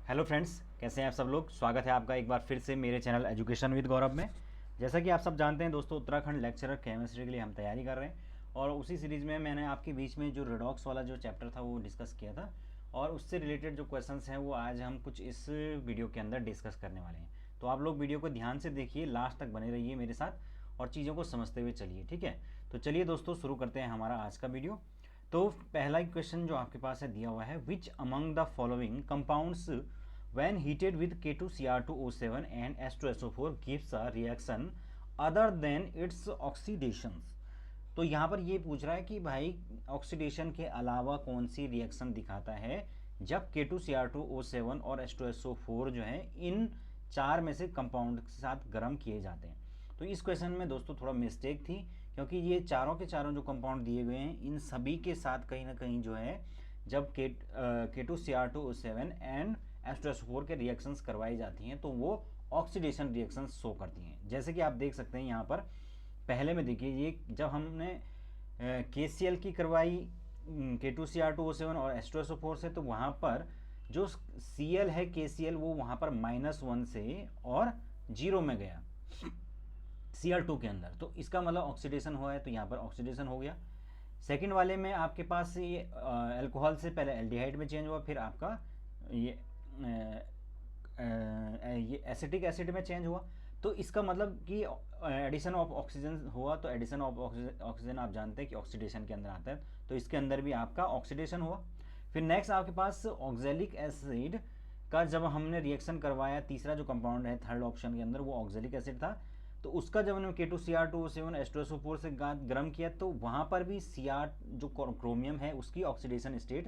Hello friends, कैसे हैं आप सब लोग। स्वागत है आपका एक बार फिर से मेरे चैनल एजुकेशन विद गौरव में। जैसा कि आप सब जानते हैं दोस्तों, उत्तराखंड लेक्चरर केमिस्ट्री के लिए हम तैयारी कर रहे हैं और उसी सीरीज़ में मैंने आपके बीच में जो रेडॉक्स वाला जो चैप्टर था वो डिस्कस किया था और उससे रिलेटेड जो क्वेश्चंस हैं वो आज हम कुछ इस वीडियो के अंदर डिस्कस करने वाले हैं। तो आप लोग वीडियो को ध्यान से देखिए, लास्ट तक बने रहिए मेरे साथ और चीज़ों को समझते हुए चलिए, ठीक है। तो चलिए दोस्तों, शुरू करते हैं हमारा आज का वीडियो। तो पहला क्वेश्चन जो आपके पास है दिया हुआ है, which among the following compounds when heated with K2Cr2O7 and H2SO4 gives a reaction other than its oxidations। तो यहाँ पर ये पूछ रहा है कि भाई ऑक्सीडेशन के अलावा कौन सी रिएक्शन दिखाता है जब K2Cr2O7 और H2SO4 जो है इन चार में से कंपाउंड के साथ गर्म किए जाते हैं। तो इस क्वेश्चन में दोस्तों थोड़ा मिस्टेक थी, क्योंकि ये चारों के चारों जो कंपाउंड दिए गए हैं इन सभी के साथ कहीं ना कहीं जो है जब K2Cr2O7 एंड H2SO4 के रिएक्शंस करवाई जाती हैं तो वो ऑक्सीडेशन रिएक्शंस शो करती हैं। जैसे कि आप देख सकते हैं यहाँ पर पहले में देखिए, ये जब हमने KCl की करवाई K2Cr2O7 और H2SO4 से, तो वहाँ पर जो Cl है KCl वो वहाँ पर -1 से और 0 में गया Cl2 के अंदर, तो इसका मतलब ऑक्सीडेशन हुआ है, तो यहाँ पर ऑक्सीडेशन हो गया। सेकंड वाले में आपके पास ये अल्कोहल से पहले एल्डिहाइड में चेंज हुआ, फिर आपका ये एसिटिक एसिड में चेंज हुआ। तो इसका मतलब कि एडिशन ऑफ ऑक्सीजन हुआ, तो एडिशन ऑफ ऑक्सीजन आप जानते हैं कि ऑक्सीडेशन के अंदर आता है, तो इसके अंदर भी आपका ऑक्सीडेशन हुआ। फिर नेक्स्ट आपके पास ऑक्जेलिक एसिड का जब हमने रिएक्शन करवाया, तीसरा जो कंपाउंड है थर्ड ऑप्शन के अंदर वो ऑक्जेलिक एसिड था, तो उसका जब हमने K2Cr2O7 H2SO4 से गर्म किया तो वहाँ पर भी Cr जो क्रोमियम है उसकी ऑक्सीडेशन स्टेट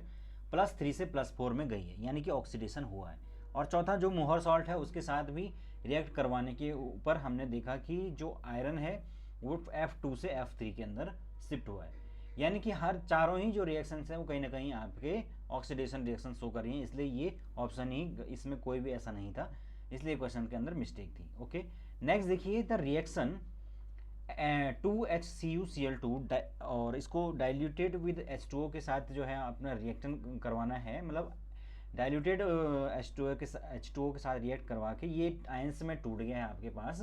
+3 से +4 में गई है, यानी कि ऑक्सीडेशन हुआ है। और चौथा जो मोहर सॉल्ट है उसके साथ भी रिएक्ट करवाने के ऊपर हमने देखा कि जो आयरन है वो F2 से F3 के अंदर शिफ्ट हुआ है, यानी कि हर चारों ही जो रिएक्शंस हैं वो कहीं ना कहीं आपके ऑक्सीडेशन रिएक्शन शो कर रही हैं, इसलिए ये ऑप्शन ही, इसमें कोई भी ऐसा नहीं था, इसलिए क्वेश्चन के अंदर मिस्टेक थी। ओके, नेक्स्ट देखिए, द रिएक्शन 2HCuCl2 और इसको डाइल्यूटेड विद H2O के साथ जो है अपना रिएक्शन करवाना है, मतलब डाइल्यूटेड H2O के साथ रिएक्ट करवा के ये आयंस में टूट गया है आपके पास।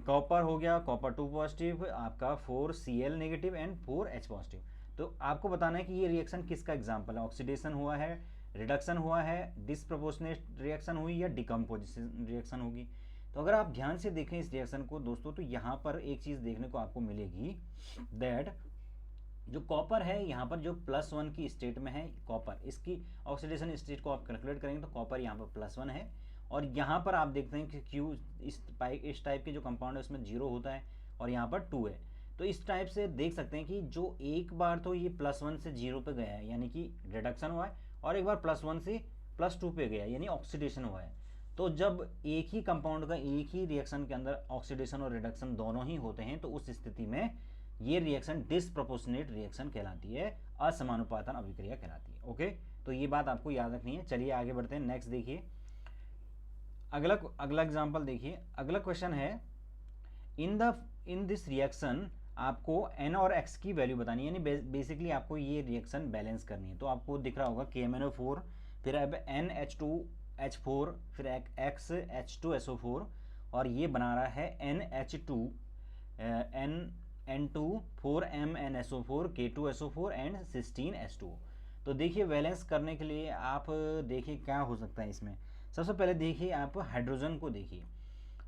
कॉपर हो गया, कॉपर 2 पॉजिटिव, आपका 4Cl negative and 4H positive. तो आपको बताना है कि ये रिएक्शन किसका एग्जाम्पल है, ऑक्सीडेशन हुआ है, रिडक्शन हुआ है, डिसप्रोपोर्शनेट रिएक्शन हुई या डिकम्पोजिशन रिएक्शन होगी। तो अगर आप ध्यान से देखें इस रिएक्शन को दोस्तों, तो यहाँ पर एक चीज़ देखने को आपको मिलेगी, दैट जो कॉपर है यहाँ पर जो +1 की स्टेट में है कॉपर, इसकी ऑक्सीडेशन स्टेट को आप कैलकुलेट करेंगे तो कॉपर यहाँ पर +1 है, और यहाँ पर आप देखते हैं कि क्यू इस टाइप के जो कंपाउंड है उसमें 0 होता है और यहाँ पर 2 है। तो इस टाइप से देख सकते हैं कि जो एक बार तो ये +1 से 0 पे गया है यानी कि रिडक्शन हुआ है, और एक बार +1 से +2 पे गया यानी ऑक्सीडेशन हुआ है। तो जब एक ही कंपाउंड का एक ही रिएक्शन के अंदर ऑक्सीडेशन और रिडक्शन दोनों ही होते हैं तो उस स्थिति में ये रिएक्शन डिसप्रोपोर्शनेट रिएक्शन कहलाती है, असमानुपातन अभिक्रिया कहलाती है। ओके, तो ये बात आपको याद रखनी है। चलिए आगे बढ़ते हैं, नेक्स्ट देखिए, अगला एग्जांपल देखिए। अगला क्वेश्चन है, इन दिस रिएक्शन आपको N और X की वैल्यू बतानी है, यानी बेसिकली आपको ये रिएक्शन बैलेंस करनी है। तो आपको दिख रहा होगा KMnO4, फिर अब NH2H4, फिर XH2SO4 और ये बना रहा है NH2 N2 4MnSO4 K2SO4 and cysteine H2O। तो देखिए बैलेंस करने के लिए आप देखिए क्या हो सकता है इसमें। सबसे पहले देखिए आप हाइड्रोजन को देखिए,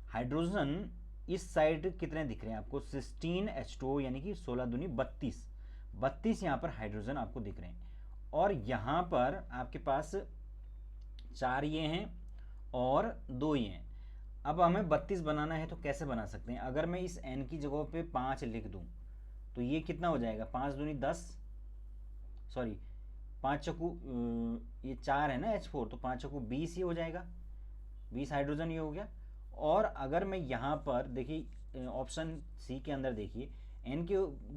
हाइड्रोजन इस साइड कितने दिख रहे हैं आपको, 16 H2O यानी कि 16 दूनी 32 यहाँ पर हाइड्रोजन आपको दिख रहे हैं, और यहाँ पर आपके पास 4 ये हैं और 2 ये हैं। अब हमें 32 बनाना है तो कैसे बना सकते हैं, अगर मैं इस N की जगह पे 5 लिख दूं तो ये कितना हो जाएगा, 5 दूनी 10, सॉरी 5 चक्कू, ये 4 है ना H4, तो 5 चक्कू 20 ही हो जाएगा, 20 हाइड्रोजन ये हो गया। और अगर मैं यहाँ पर देखिए ऑप्शन सी के अंदर देखिए, N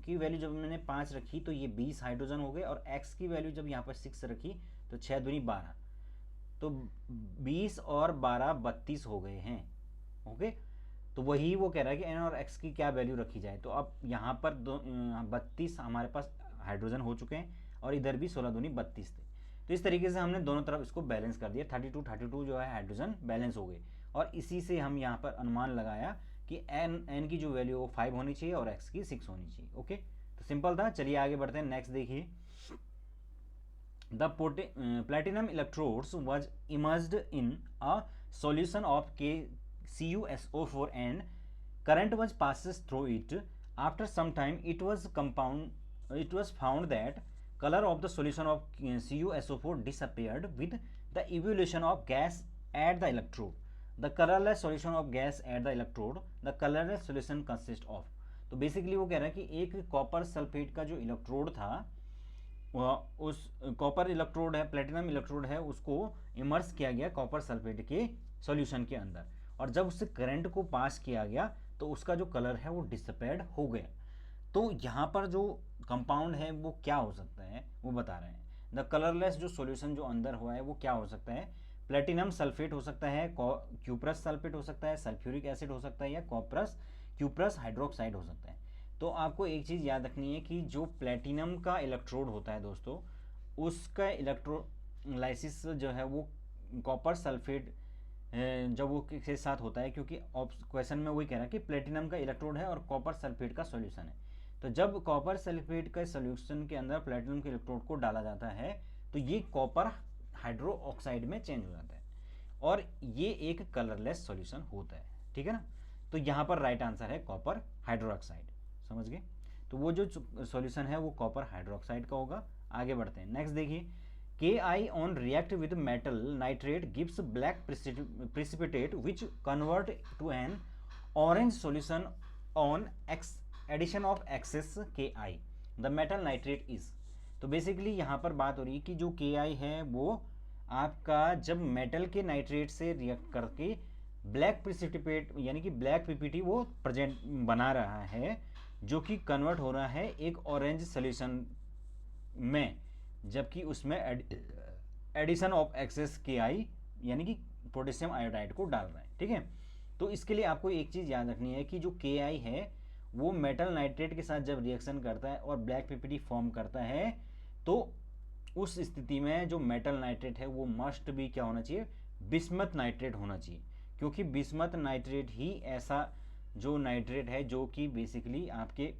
की वैल्यू जब मैंने 5 रखी तो ये 20 हाइड्रोजन हो गए, और X की वैल्यू जब यहाँ पर 6 रखी तो 6 दूनी 12, तो 20 और 12 32 हो गए हैं। ओके, तो वही वो कह रहा है कि N और X की क्या वैल्यू रखी जाए। तो अब यहाँ पर 32 हमारे पास हाइड्रोजन हो चुके हैं और इधर भी 16 दूनी 32 थे। तो इस तरीके से हमने दोनों तरफ इसको बैलेंस कर दिया, 32 जो है हाइड्रोजन बैलेंस हो गए, और इसी से हम यहाँ पर अनुमान लगाया कि एन की जो वैल्यू वो 5 होनी चाहिए और एक्स की 6 होनी चाहिए। ओके, तो सिंपल था। चलिए आगे बढ़ते हैं, नेक्स्ट देखिए। The platinum electrodes was immersed in a solution of CuSO4 and current was passes through it. After some time it was found that color of the solution of CuSO4 disappeared with the evolution of gas at the electrode. The colorless solution of gas at the electrode, the colorless solution consists of, तो basically वो कह रहा है कि एक copper sulphate का जो electrode था, उस कॉपर इलेक्ट्रोड है, प्लेटिनम इलेक्ट्रोड है, उसको इमर्स किया गया कॉपर सल्फेट के सॉल्यूशन के अंदर, और जब उससे करंट को पास किया गया तो उसका जो कलर है वो डिसअपेयर्ड हो गया। तो यहाँ पर जो कंपाउंड है वो क्या हो सकता है वो बता रहे हैं। द कलरलेस जो सॉल्यूशन जो अंदर हुआ है वो क्या हो सकता है, प्लेटिनम सल्फेट हो सकता है, क्यूप्रस सल्फेट हो सकता है, सल्फ्यूरिक एसिड हो सकता है, या क्यूप्रस हाइड्रोक्साइड हो सकता है। तो आपको एक चीज़ याद रखनी है कि जो प्लेटिनम का इलेक्ट्रोड होता है दोस्तों, उसका इलेक्ट्रोलाइसिस जो है वो कॉपर सल्फेट जब वो के साथ होता है, क्योंकि क्वेश्चन में वही कह रहा है कि प्लेटिनम का इलेक्ट्रोड है और कॉपर सल्फेट का सॉल्यूशन है। तो जब कॉपर सल्फेट के सॉल्यूशन के अंदर प्लेटिनम के इलेक्ट्रोड को डाला जाता है तो ये कॉपर हाइड्रो ऑक्साइड में चेंज हो जाता है, और ये एक कलरलेस सॉल्यूशन होता है। ठीक है ना, तो यहाँ पर राइट आंसर है कॉपर हाइड्रोक्साइड। समझ गए, तो वो जो सॉल्यूशन है वो कॉपर हाइड्रोक्साइड का होगा। आगे बढ़ते हैं, नेक्स्ट देखिए। Ki on react with metal nitrate gives black precipitate which convert to an orange solution on addition of excess Ki. The metal nitrate is, तो बेसिकली यहाँ पर बात हो रही है कि जो Ki है वो आपका जब मेटल के नाइट्रेट से रिएक्ट करके ब्लैक प्रिसिपिटेट यानी कि ब्लैक पीपीटी वो प्रेजेंट बना रहा है, जो कि कन्वर्ट हो रहा है एक ऑरेंज सॉल्यूशन में, जबकि उसमें एडिशन ऑफ एक्सेस के आई यानी कि पोटेशियम आयोडाइड को डाल रहे हैं। ठीक है, तो इसके लिए आपको एक चीज़ याद रखनी है कि जो के आई है वो मेटल नाइट्रेट के साथ जब रिएक्शन करता है और ब्लैक पीपीटी फॉर्म करता है, तो उस स्थिति में जो मेटल नाइट्रेट है वो मस्ट भी क्या होना चाहिए, बिस्मथ नाइट्रेट होना चाहिए, क्योंकि बिस्मथ नाइट्रेट ही ऐसा जो नाइट्रेट है जो कि बेसिकली आपके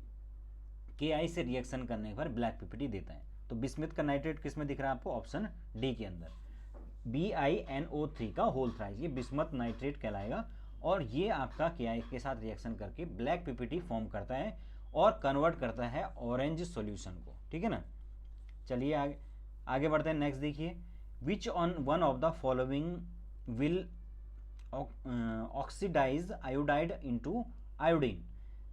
के आई से रिएक्शन करने पर ब्लैक पीपीटी देता है। तो बिस्मथ का नाइट्रेट किस में दिख रहा है आपको, ऑप्शन डी के अंदर, BiNO3 का होल थ्राइस, ये बिस्मथ नाइट्रेट कहलाएगा, और ये आपका के के साथ रिएक्शन करके ब्लैक पीपीटी फॉर्म करता है और कन्वर्ट करता है ऑरेंज सॉल्यूशन को। ठीक है ना, चलिए आगे बढ़ते हैं, नेक्स्ट देखिए। Which on one of the following will oxidise iodide into iodine,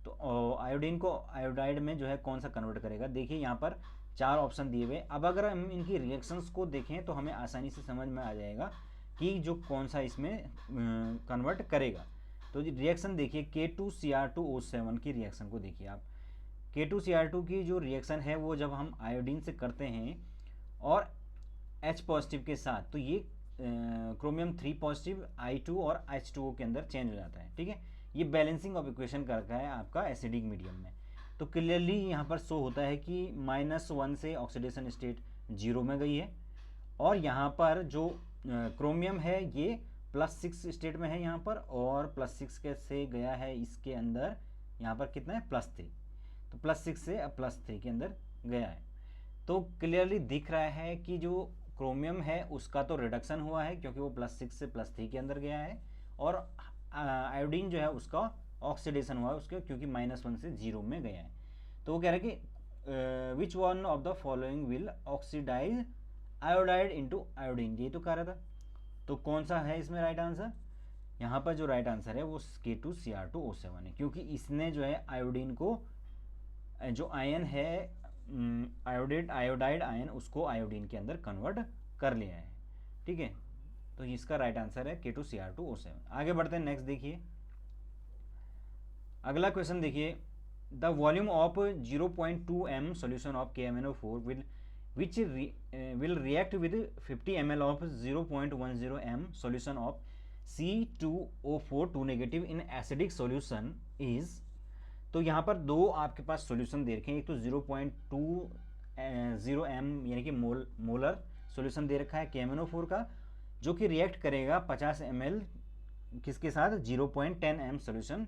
तो आयोडीन को आयोडाइड में जो है कौन सा कन्वर्ट करेगा। देखिए यहाँ पर 4 ऑप्शन दिए हुए, अब अगर हम इनकी रिएक्शंस को देखें तो हमें आसानी से समझ में आ जाएगा कि जो कौन सा इसमें कन्वर्ट करेगा। तो रिएक्शन देखिए, K2Cr2O7 की रिएक्शन को देखिए आप। K2Cr2 की जो रिएक्शन है वो जब हम आयोडीन से करते हैं और H पॉजिटिव के साथ, तो ये क्रोमियम 3 पॉजिटिव I2 और H2O के अंदर चेंज हो जाता है। ठीक है, ये बैलेंसिंग ऑफ इक्वेशन कर रखा है आपका एसिडिक मीडियम में। तो क्लियरली यहाँ पर शो होता है कि -1 से ऑक्सीडेशन स्टेट 0 में गई है, और यहाँ पर जो क्रोमियम है ये +6 स्टेट में है यहाँ पर, और +6 के से गया है इसके अंदर, यहाँ पर कितना है +3, तो +6 से +3 के अंदर गया है। तो क्लियरली दिख रहा है कि जो क्रोमियम है उसका तो रिडक्शन हुआ है क्योंकि वो +6 से +3 के अंदर गया है, और आयोडीन जो है उसका ऑक्सीडेशन हुआ है उसके, क्योंकि -1 से 0 में गया है। तो वो कह रहा है कि which one of the following will oxidise iodide into iodine, ये तो कह रहा था। तो कौन सा है इसमें राइट आंसर, यहाँ पर जो राइट आंसर है वो K2Cr2O7 है, क्योंकि इसने जो है आयोडीन को, जो आयन है आयोडाइड आयन, उसको आयोडीन के अंदर कन्वर्ट कर लिया है। ठीक है, तो इसका राइट आंसर है K2Cr2O7। आगे बढ़ते हैं, नेक्स्ट देखिए। अगला क्वेश्चन देखिए। The volume of 0.2 m solution of KMnO4 will react with 50 ml of 0.10 m solution of C2O4 2 negative in acidic solution is, तो यहाँ पर दो आपके पास सॉल्यूशन दे रखे हैं, एक तो 0.20 m यानी कि मोलर सॉल्यूशन दे रखा है KMnO4 का, जो कि रिएक्ट करेगा 50 ml किसके साथ, 0.10 m solution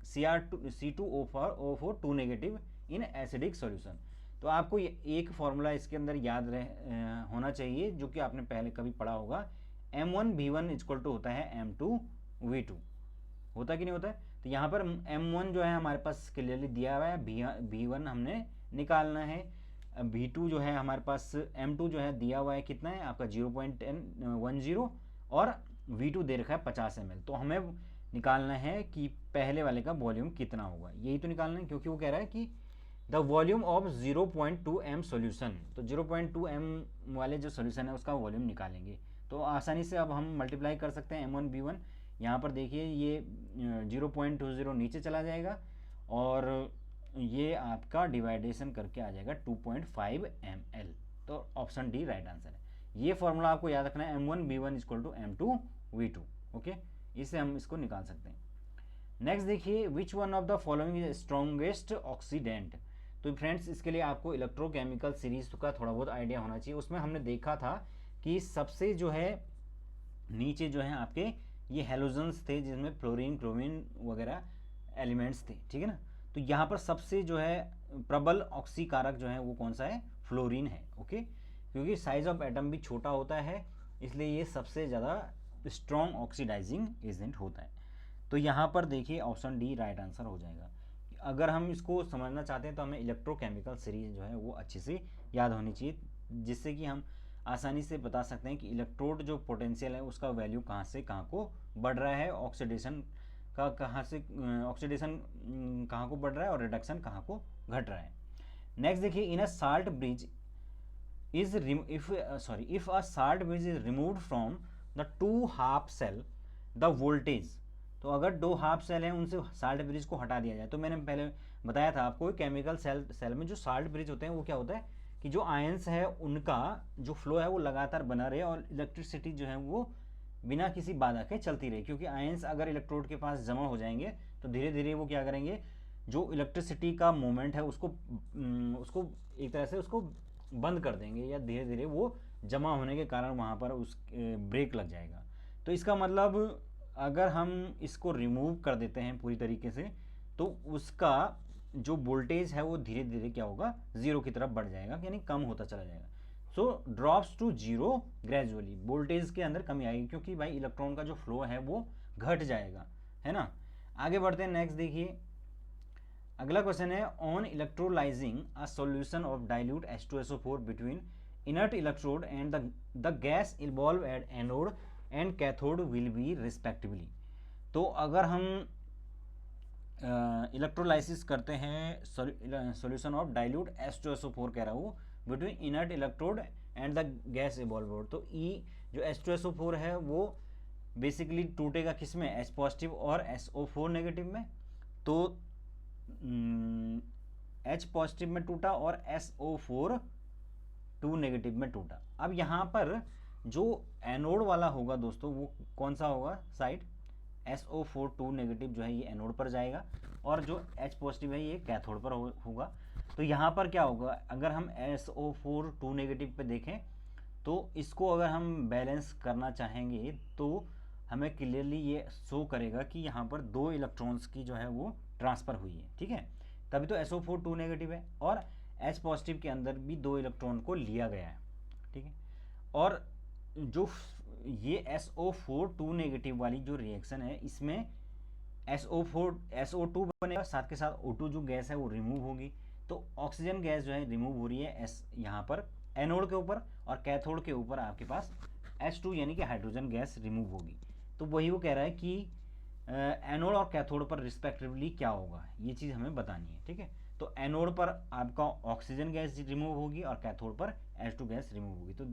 C2O4 2 negative in acidic solution. तो आपको एक फॉर्मूला इसके अंदर याद होना चाहिए, जो कि आपने पहले कभी पढ़ा होगा, M1V1 इक्वल टू होता है M2V2, होता कि नहीं होता है। तो यहाँ पर M1 जो है हमारे पास क्लियरली दिया हुआ है, V1 हमने निकालना है, V2 जो है हमारे पास, M2 जो है दिया हुआ है कितना है आपका 0.10 और V2 दे रखा है 50 ml। तो हमें निकालना है कि पहले वाले का वॉल्यूम कितना होगा, यही तो निकालना है, क्योंकि वो कह रहा है कि the volume of 0.2 m solution. तो 0.2 m वाले जो सोल्यूशन है उसका वॉल्यूम निकालेंगे। तो आसानी से अब हम मल्टीप्लाई कर सकते हैं M1V1। यहाँ पर देखिए ये 0.20 नीचे चला जाएगा और ये आपका डिवाइडेशन करके आ जाएगा 2.5 ml। तो ऑप्शन डी राइट आंसर है। ये फॉर्मूला आपको याद रखना है, M1V1 equal to M2V2। Okay, इससे हम इसको निकाल सकते हैं। नेक्स्ट देखिए, which one of the following is strongest oxidant. तो फ्रेंड्स इसके लिए आपको इलेक्ट्रोकेमिकल सीरीज का थोड़ा बहुत आइडिया होना चाहिए। उसमें हमने देखा था कि सबसे जो है नीचे जो है आपके ये हेलोजन्स थे, जिसमें फ्लोरीन क्लोरीन वगैरह एलिमेंट्स थे, ठीक है ना। तो यहाँ पर सबसे जो है प्रबल ऑक्सीकारक जो है वो कौन सा है, फ्लोरीन है। ओके, क्योंकि साइज ऑफ एटम भी छोटा होता है, इसलिए ये सबसे ज़्यादा स्ट्रॉन्ग ऑक्सीडाइजिंग एजेंट होता है। तो यहाँ पर देखिए ऑप्शन डी राइट आंसर हो जाएगा। अगर हम इसको समझना चाहते हैं तो हमें इलेक्ट्रोकेमिकल सीरीज जो है वो अच्छे से याद होनी चाहिए, जिससे कि हम आसानी से बता सकते हैं कि इलेक्ट्रोड जो पोटेंशियल है उसका वैल्यू कहाँ से कहाँ को बढ़ रहा है, ऑक्सीडेशन का कहाँ से ऑक्सीडेशन कहाँ को बढ़ रहा है और रिडक्शन कहाँ को घट रहा है। नेक्स्ट देखिए, in a salt bridge is if a salt bridge is removed from the 2 half cell the voltage. तो अगर 2 हाफ सेल हैं उनसे साल्ट ब्रिज को हटा दिया जाए, तो मैंने पहले बताया था आपको, केमिकल सेल में जो साल्ट ब्रिज होते हैं वो क्या होता है कि जो आयंस है उनका जो फ्लो है वो लगातार बना रहे और इलेक्ट्रिसिटी जो है वो बिना किसी बाधा के चलती रहे। क्योंकि आयंस अगर इलेक्ट्रोड के पास जमा हो जाएंगे तो धीरे धीरे वो क्या करेंगे, जो इलेक्ट्रिसिटी का मोमेंट है उसको एक तरह से उसको बंद कर देंगे, या धीरे धीरे वो जमा होने के कारण वहाँ पर उस ब्रेक लग जाएगा। तो इसका मतलब अगर हम इसको रिमूव कर देते हैं पूरी तरीके से, तो उसका जो वोल्टेज है वो धीरे धीरे क्या होगा, जीरो की तरफ बढ़ जाएगा, यानी कम होता चला जाएगा। So drops to zero gradually, voltage के अंदर कमी आएगी, क्योंकि भाई इलेक्ट्रॉन का जो फ्लो है वो घट जाएगा, है ना। आगे बढ़ते हैं। नेक्स्ट देखिए, अगला क्वेश्चन है, on electrolysing a solution of dilute H2SO4 between inert electrode and the gas involve at anode and cathode will be respectively. तो अगर हम इलेक्ट्रोलाइसिस करते हैं सॉल्यूशन ऑफ डाइल्यूट H2SO4 कह रहा हूँ between inert electrode and the gas evolve, तो ई जो H2SO4 है वो बेसिकली टूटेगा किस में, H पॉजिटिव और SO4 नेगेटिव में। तो H पॉजिटिव में टूटा और SO4 2 नेगेटिव में टूटा। अब यहाँ पर जो एनोड वाला होगा दोस्तों वो कौन सा होगा साइड, SO4 2 नेगेटिव जो है ये एनोड पर जाएगा और जो H पॉजिटिव है ये कैथोड पर होगा। तो यहाँ पर क्या होगा, अगर हम SO4 2 नेगेटिव पे देखें तो इसको अगर हम बैलेंस करना चाहेंगे तो हमें क्लियरली ये शो करेगा कि यहाँ पर 2 इलेक्ट्रॉन्स की जो है वो ट्रांसफ़र हुई है, ठीक है। तभी तो SO4 2 नेगेटिव है और H पॉजिटिव के अंदर भी 2 इलेक्ट्रॉन को लिया गया है, ठीक है। और जो ये SO4 2 नेगेटिव वाली जो रिएक्शन है इसमें SO2 बनेगा, साथ के साथ O2 जो गैस है वो रिमूव होगी। तो ऑक्सीजन गैस जो है रिमूव हो रही है यहाँ पर एनोड के ऊपर, और कैथोड के ऊपर आपके पास H2 यानी कि हाइड्रोजन गैस रिमूव होगी। तो वही वो कह रहा है कि एनोड और कैथोड पर रिस्पेक्टिवली क्या होगा, ये चीज़ हमें बतानी है, ठीक है। तो एनोड पर आपका ऑक्सीजन गैस रिमूव होगी और कैथोड पर H2 गैस रिमूव होगी। तो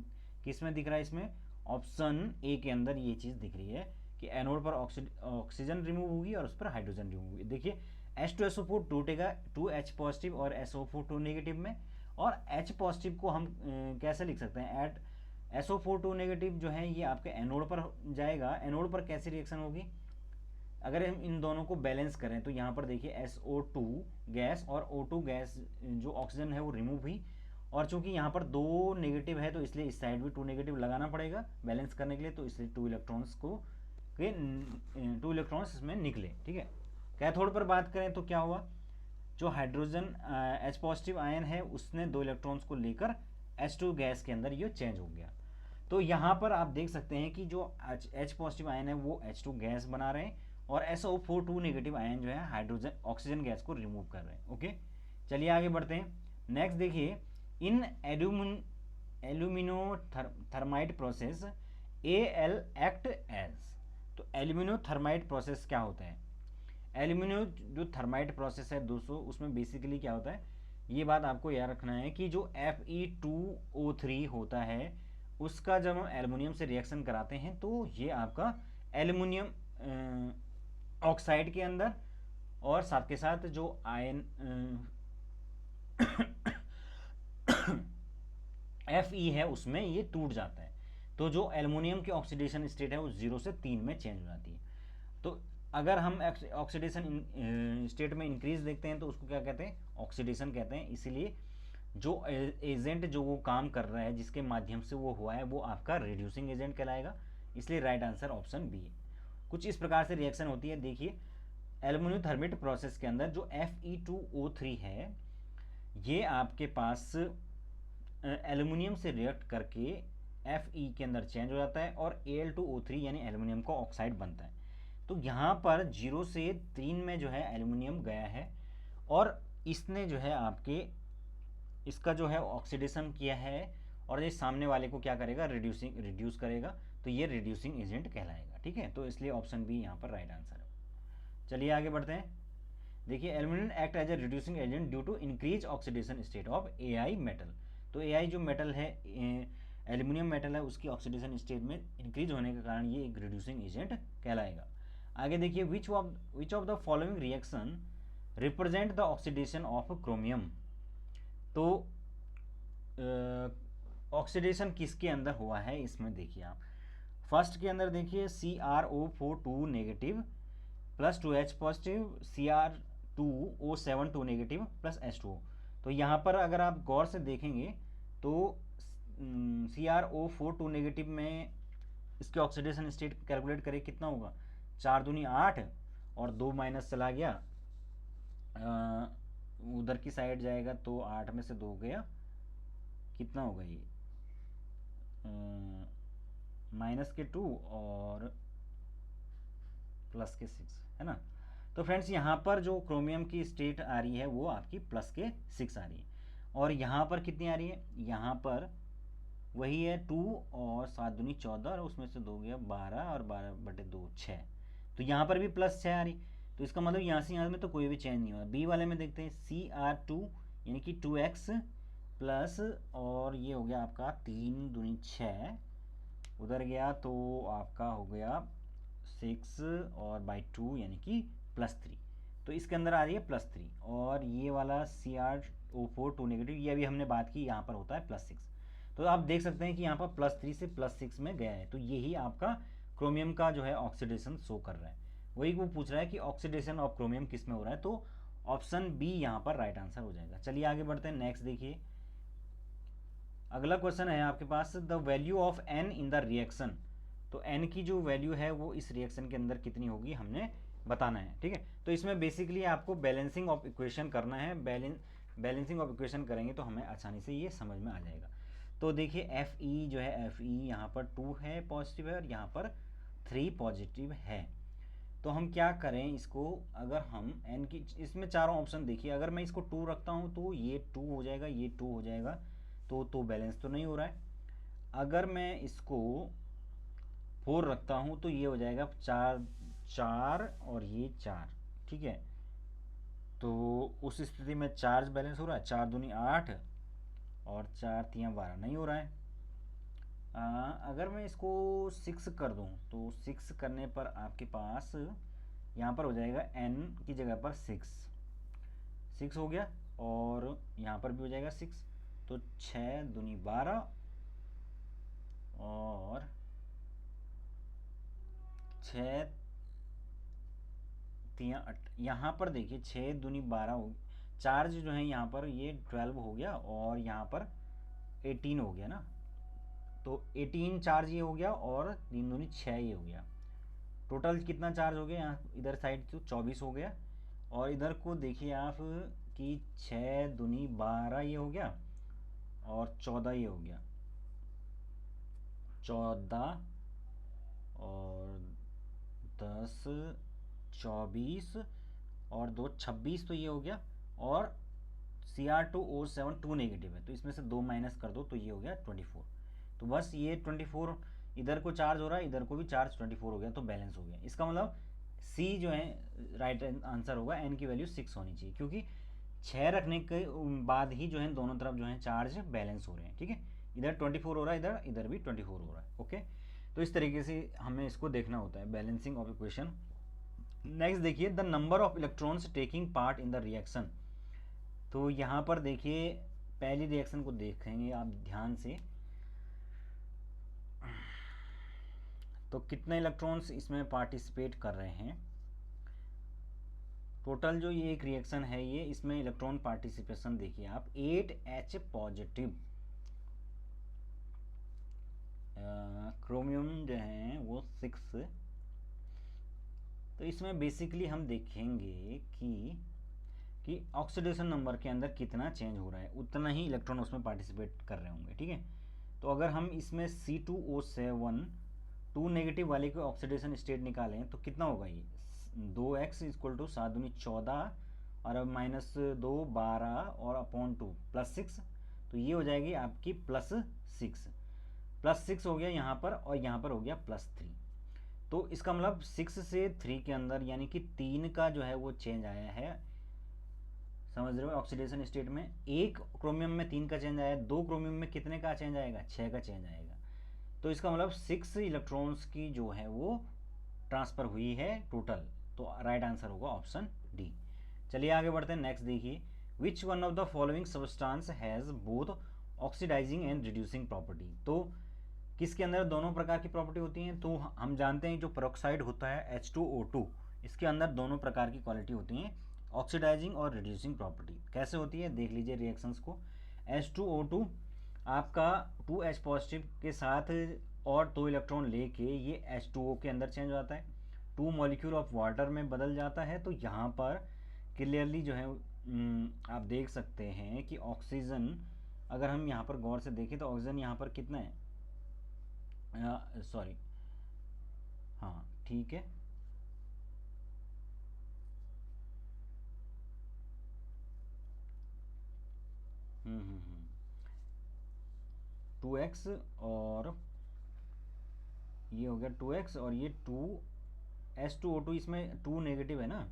किस में दिख रहा है, इसमें ऑप्शन ए के अंदर ये चीज़ दिख रही है कि एनोड पर ऑक्सीजन रिमूव होगी और उस पर हाइड्रोजन रिमूव होगी। देखिए H2SO4 टूटेगा 2H पॉजिटिव और SO4 2 नेगेटिव में, और H पॉजिटिव को हम कैसे लिख सकते हैं, एट SO4 2 नेगेटिव जो है ये आपके एनोड पर जाएगा। एनोड पर कैसी रिएक्शन होगी, अगर हम इन दोनों को बैलेंस करें तो यहाँ पर देखिए SO2 गैस और O2 गैस जो ऑक्सीजन है वो रिमूव हुई और चूंकि यहाँ पर 2 नेगेटिव है तो इसलिए इस साइड भी 2 नेगेटिव लगाना पड़ेगा बैलेंस करने के लिए, तो इसलिए 2 इलेक्ट्रॉन्स को के 2 इलेक्ट्रॉन्स इसमें निकले। ठीक है, कैथोड पर बात करें तो क्या हुआ, जो हाइड्रोजन H पॉजिटिव आयन है उसने 2 इलेक्ट्रॉन्स को लेकर H2 गैस के अंदर ये चेंज हो गया। तो यहाँ पर आप देख सकते हैं कि जो H पॉजिटिव आयन है वो H2 गैस बना रहे हैं और SO4 2 नेगेटिव आयन जो है हाइड्रोजन ऑक्सीजन गैस को रिमूव कर रहे हैं। ओके, चलिए आगे बढ़ते हैं। नेक्स्ट देखिए, in alumino thermite process AL act as. तो एल्यूमिनो थर्माइट प्रोसेस क्या होता है, एल्यूमिनो जो थर्माइट प्रोसेस है दोस्तों, उसमें बेसिकली क्या होता है, ये बात आपको याद रखना है कि जो Fe2O3 होता है उसका जब हम एल्युमिनियम से रिएक्शन कराते हैं तो ये आपका एल्युमिनियम ऑक्साइड के अंदर और साथ के साथ जो आयन Fe है उसमें ये टूट जाता है। तो जो एल्युमिनियम की ऑक्सीडेशन स्टेट है वो 0 से 3 में चेंज हो जाती है। तो अगर हम ऑक्सीडेशन स्टेट में इंक्रीज देखते हैं तो उसको क्या कहते हैं, ऑक्सीडेशन कहते हैं। इसीलिए जो एजेंट जो वो काम कर रहा है जिसके माध्यम से वो हुआ है वो आपका रिड्यूसिंग एजेंट कहलाएगा। इसलिए राइट आंसर ऑप्शन बी है। कुछ इस प्रकार से रिएक्शन होती है। देखिए, एल्युमिनियम थर्मेट प्रोसेस के अंदर जो Fe2O3 है ये आपके पास एल्युमिनियम से रिएक्ट करके Fe के अंदर चेंज हो जाता है और Al2O3 यानी एल्युमिनियम का ऑक्साइड बनता है। तो यहाँ पर 0 से 3 में जो है एल्युमिनियम गया है और इसने जो है आपके इसका जो है ऑक्सीडेशन किया है और ये सामने वाले को क्या करेगा, रिड्यूस करेगा। तो ये रिड्यूसिंग एजेंट कहलाएगा। ठीक है, तो इसलिए ऑप्शन बी यहाँ पर राइट आंसर है। चलिए आगे बढ़ते हैं। देखिए, aluminium act as a reducing agent due to increase oxidation state of Ai metal. तो Ai जो मेटल है, एल्युमिनियम मेटल है, उसकी ऑक्सीडेशन स्टेट में इंक्रीज होने के कारण ये एक रिड्यूसिंग एजेंट कहलाएगा। आगे देखिए, which of the following reaction represent the oxidation of chromium. तो ऑक्सीडेशन किसके अंदर हुआ है इसमें देखिए आप, फर्स्ट के अंदर देखिए CrO4 2 negative plus 2H positive Cr2O7 2 negative plus H2O। तो यहाँ पर अगर आप गौर से देखेंगे तो CrO4 2 नेगेटिव में इसके ऑक्सीडेशन स्टेट कैलकुलेट करें कितना होगा, 4 दूनी 8 और 2 माइनस चला गया उधर की साइड जाएगा तो 8 में से 2 गया, कितना होगा ये माइनस के 2 और प्लस के 6 है ना। तो फ्रेंड्स यहाँ पर जो क्रोमियम की स्टेट आ रही है वो आपकी प्लस के 6 आ रही है और यहाँ पर कितनी आ रही है, यहाँ पर वही है 2 और 7 दूनी 14 और उसमें से 2 गया 12 और 12/2 6। तो यहाँ पर भी प्लस 6 आ रही। तो इसका मतलब यहाँ से यहाँ में तो कोई भी चेंज नहीं हुआ। बी वाले में देखते हैं Cr2 यानी कि 2x प्लस और ये हो गया आपका 3 दूनी 6 उधर गया तो आपका हो गया 6 और बाई 2 यानी कि +3। तो इसके अंदर आ रही है +3 और ये वाला CrO4 2 नेगेटिव ये अभी हमने बात की, यहाँ पर होता है +6। तो आप देख सकते हैं कि यहाँ पर +3 से +6 में गया है। तो यही आपका क्रोमियम का जो है ऑक्सीडेशन शो कर रहा है। वही वो पूछ रहा है कि ऑक्सीडेशन ऑफ क्रोमियम किस में हो रहा है, तो ऑप्शन बी यहाँ पर राइट आंसर हो जाएगा। चलिए आगे बढ़ते हैं। नेक्स्ट देखिए, अगला क्वेश्चन है आपके पास, the value of N in the reaction. तो N की जो वैल्यू है वो इस रिएक्शन के अंदर कितनी होगी हमने बताना है। ठीक है, तो इसमें बेसिकली आपको बैलेंसिंग ऑफ इक्वेशन करना है। बैलेंसिंग ऑफ इक्वेशन करेंगे तो हमें आसानी से ये समझ में आ जाएगा। तो देखिए Fe जो है Fe यहाँ पर 2 है पॉजिटिव है और यहाँ पर 3 पॉजिटिव है। तो हम क्या करें इसको, अगर हम N की इसमें चारों ऑप्शन देखिए, अगर मैं इसको 2 रखता हूँ तो ये 2 हो जाएगा, ये 2 हो जाएगा, तो बैलेंस तो नहीं हो रहा है। अगर मैं इसको 4 रखता हूँ तो ये हो जाएगा 4 और ये 4। ठीक है, तो उस स्थिति में चार्ज बैलेंस हो रहा है, 4 दूनी 8 और 4 3 12 नहीं हो रहा है। अगर मैं इसको 6 कर दूं तो 6 करने पर आपके पास यहाँ पर हो जाएगा N की जगह पर 6 हो गया और यहाँ पर भी हो जाएगा 6। तो 6 दूनी 12 और 6 3 8। यहाँ पर देखिए 6 दूनी 12 हो, चार्ज जो है यहाँ पर ये 12 हो गया और यहाँ पर 18 हो गया ना, तो 18 चार्ज ये हो गया और 3 दूनी 6 ये हो गया। टोटल कितना चार्ज हो गया यहाँ इधर साइड तो 24 हो गया। और इधर को देखिए आप कि 6 दूनी 12 ये हो गया और 14 ये हो गया। 14 और 10 24 और 2 26 तो ये हो गया। और Cr2O7 2 नेगेटिव है तो इसमें से 2 माइनस कर दो तो ये हो गया 24। तो बस ये 24 इधर को चार्ज हो रहा है, इधर को भी चार्ज 24 हो गया, तो बैलेंस हो गया। इसका मतलब सी जो है राइट आंसर होगा, एन की वैल्यू 6 होनी चाहिए, क्योंकि 6 रखने के बाद ही जो है दोनों तरफ जो है चार्ज बैलेंस हो रहे हैं। ठीक है, इधर 24 हो रहा है, इधर इधर भी 24 हो रहा है। ओके, तो इस तरीके से हमें इसको देखना होता है, बैलेंसिंग ऑफ इक्वेशन। नेक्स्ट देखिए, the number of electrons taking part in the reaction. तो यहाँ पर देखिए पहली रिएक्शन को देखेंगे आप ध्यान से, तो कितने इलेक्ट्रॉन्स इसमें पार्टिसिपेट कर रहे हैं। टोटल जो ये एक रिएक्शन है ये, इसमें इलेक्ट्रॉन पार्टिसिपेशन देखिए आप 8H पॉजिटिव, क्रोमियम जो है वो 6। तो इसमें बेसिकली हम देखेंगे कि ऑक्सीडेशन नंबर के अंदर कितना चेंज हो रहा है, उतना ही इलेक्ट्रॉन उसमें पार्टिसिपेट कर रहे होंगे। ठीक है, तो अगर हम इसमें C2O7 2 नेगेटिव वाले के ऑक्सीडेशन स्टेट निकालें तो कितना होगा, ये 2x इक्वल टू 7 दूनी 14 और अब माइनस 2 12 और अपॉन 2 प्लस 6, तो ये हो जाएगी आपकी प्लस 6 हो गया यहाँ पर, और यहाँ पर हो गया +3। तो इसका मतलब 6 से 3 के अंदर यानी कि 3 का जो है वो चेंज आया है, समझ रहे हो। ऑक्सीडेशन स्टेट में एक क्रोमियम में 3 का चेंज आया, 2 क्रोमियम में कितने का चेंज आएगा, 6 का चेंज आएगा। तो इसका मतलब 6 इलेक्ट्रॉन्स की जो है वो ट्रांसफ़र हुई है टोटल, तो राइट आंसर होगा ऑप्शन डी। चलिए आगे बढ़ते हैं। नेक्स्ट देखिए, which one of the following substance has both oxidising and reducing property. तो किसके अंदर दोनों प्रकार की प्रॉपर्टी होती हैं, तो हम जानते हैं जो पेरोक्साइड होता है H2O2, इसके अंदर दोनों प्रकार की क्वालिटी होती हैं, ऑक्सीडाइजिंग और रिड्यूसिंग प्रॉपर्टी। कैसे होती है देख लीजिए रिएक्शंस को। H2O2 आपका 2H पॉजिटिव के साथ और 2 इलेक्ट्रॉन लेके ये H2O के अंदर चेंज होता है, 2 मॉलिक्यूल ऑफ वाटर में बदल जाता है। तो यहाँ पर क्लियरली जो है आप देख सकते हैं कि ऑक्सीजन, अगर हम यहाँ पर गौर से देखें तो ऑक्सीजन यहाँ पर कितना है, सॉरी हाँ ठीक है, हम्म हम्म हम्म 2x और ये हो गया 2x और ये 2H2O2, इसमें 2 नेगेटिव है ना,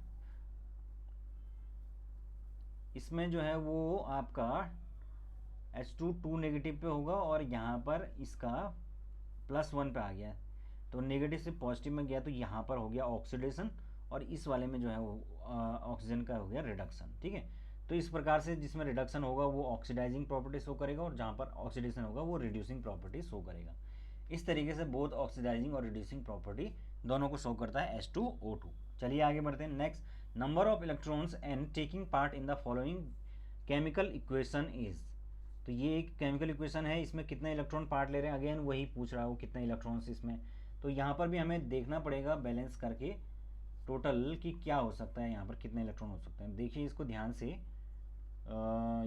इसमें जो है वो आपका H2 2 नेगेटिव पे होगा और यहाँ पर इसका +1 पे आ गया, तो नेगेटिव से पॉजिटिव में गया, तो यहाँ पर हो गया ऑक्सीडेशन और इस वाले में जो है वो ऑक्सीजन का हो गया रिडक्शन। ठीक है, तो इस प्रकार से जिसमें रिडक्शन होगा वो ऑक्सीडाइजिंग प्रॉपर्टी शो करेगा और जहाँ पर ऑक्सीडेशन होगा वो रिड्यूसिंग प्रॉपर्टी शो करेगा। इस तरीके से बोथ ऑक्सीडाइजिंग और रिड्यूसिंग प्रॉपर्टी दोनों को शो करता है H2O2। चलिए आगे बढ़ते हैं। Next, number of electrons and taking part in the following chemical equation is. तो ये एक केमिकल इक्वेशन है, इसमें कितने इलेक्ट्रॉन पार्ट ले रहे हैं, अगेन वही पूछ रहा है वो कितने इलेक्ट्रॉन्स इसमें। तो यहाँ पर भी हमें देखना पड़ेगा बैलेंस करके टोटल कि क्या हो सकता है, यहाँ पर कितने इलेक्ट्रॉन हो सकते हैं। देखिए इसको ध्यान से,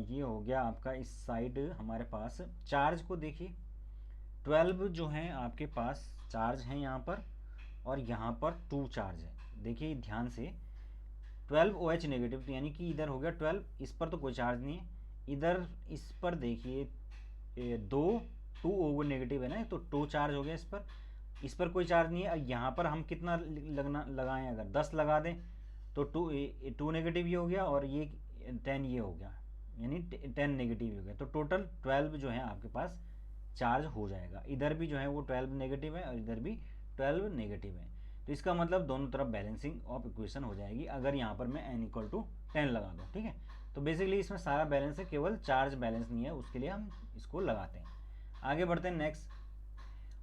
ये हो गया आपका इस साइड हमारे पास चार्ज को देखिए, 12 जो हैं आपके पास चार्ज हैं यहाँ पर, और यहाँ पर 2 चार्ज है। देखिए ध्यान से 12 OH नेगेटिव, तो यानी कि इधर हो गया 12, इस पर तो कोई चार्ज नहीं है, इधर इस पर देखिए 2 O नेगेटिव है ना, तो 2 चार्ज हो गया इस पर कोई चार्ज नहीं है। यहाँ पर हम कितना लगाएं, अगर 10 लगा दें तो 2 नेगेटिव ये हो गया और ये 10 ये हो गया, यानी 10 नेगेटिव हो गया, तो टोटल 12 जो है आपके पास चार्ज हो जाएगा। इधर भी जो है वो 12 नेगेटिव है और इधर भी 12 नेगेटिव है, तो इसका मतलब दोनों तरफ बैलेंसिंग ऑफ इक्वेशन हो जाएगी अगर यहाँ पर मैं n इक्वल टू 10 लगा दूँ। ठीक है, तो बेसिकली इसमें सारा बैलेंस है, केवल चार्ज बैलेंस नहीं है, उसके लिए हम इसको लगाते हैं। आगे बढ़ते हैं। Next,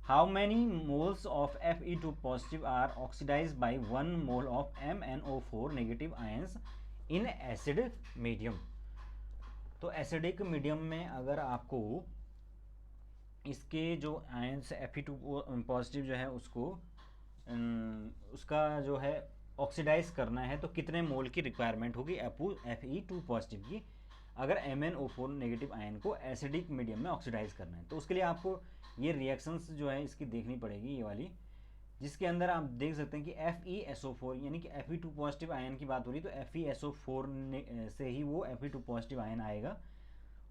how many moles of Fe2 positive are oxidise by 1 mole of MnO4 negative ions in acid medium. तो एसिडिक मीडियम में अगर आपको इसके जो आयंस Fe2 पॉजिटिव जो है उसको उसका जो है ऑक्सीडाइज करना है, तो कितने मोल की रिक्वायरमेंट होगी Fe2 पॉजिटिव की, अगर MnO4 नेगेटिव आयन को एसिडिक मीडियम में ऑक्सीडाइज करना है। तो उसके लिए आपको ये रिएक्शंस जो है इसकी देखनी पड़ेगी, ये वाली, जिसके अंदर आप देख सकते हैं कि FeSO4 यानी कि Fe2 पॉजिटिव आयन की बात हो रही, तो FeSO4 से ही वो Fe2 पॉजिटिव आयन आएगा।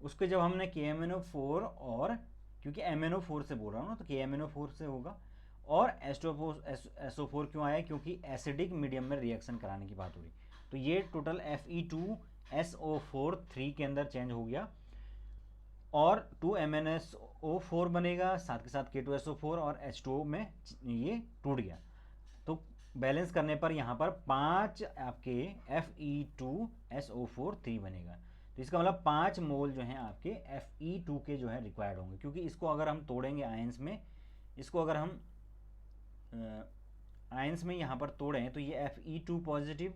उसके जब हमने KMnO4 और, क्योंकि MnO4 से बोल रहा हूँ ना, तो KMnO4 से होगा। और SO4 क्यों आया, क्योंकि एसिडिक मीडियम में रिएक्शन कराने की बात हो रही। तो ये टोटल Fe2SO4 3 के अंदर चेंज हो गया और 2MnSO4 बनेगा, साथ के साथ K2SO4 और H2O में ये टूट गया। तो बैलेंस करने पर यहाँ पर 5 आपके Fe2SO4 3 बनेगा। तो इसका मतलब 5 मोल जो हैं आपके Fe2 के जो है रिक्वायर्ड होंगे, क्योंकि इसको अगर हम तोड़ेंगे आयंस में, इसको अगर हम आयंस में यहाँ पर तोड़ें तो ये Fe2 पॉजिटिव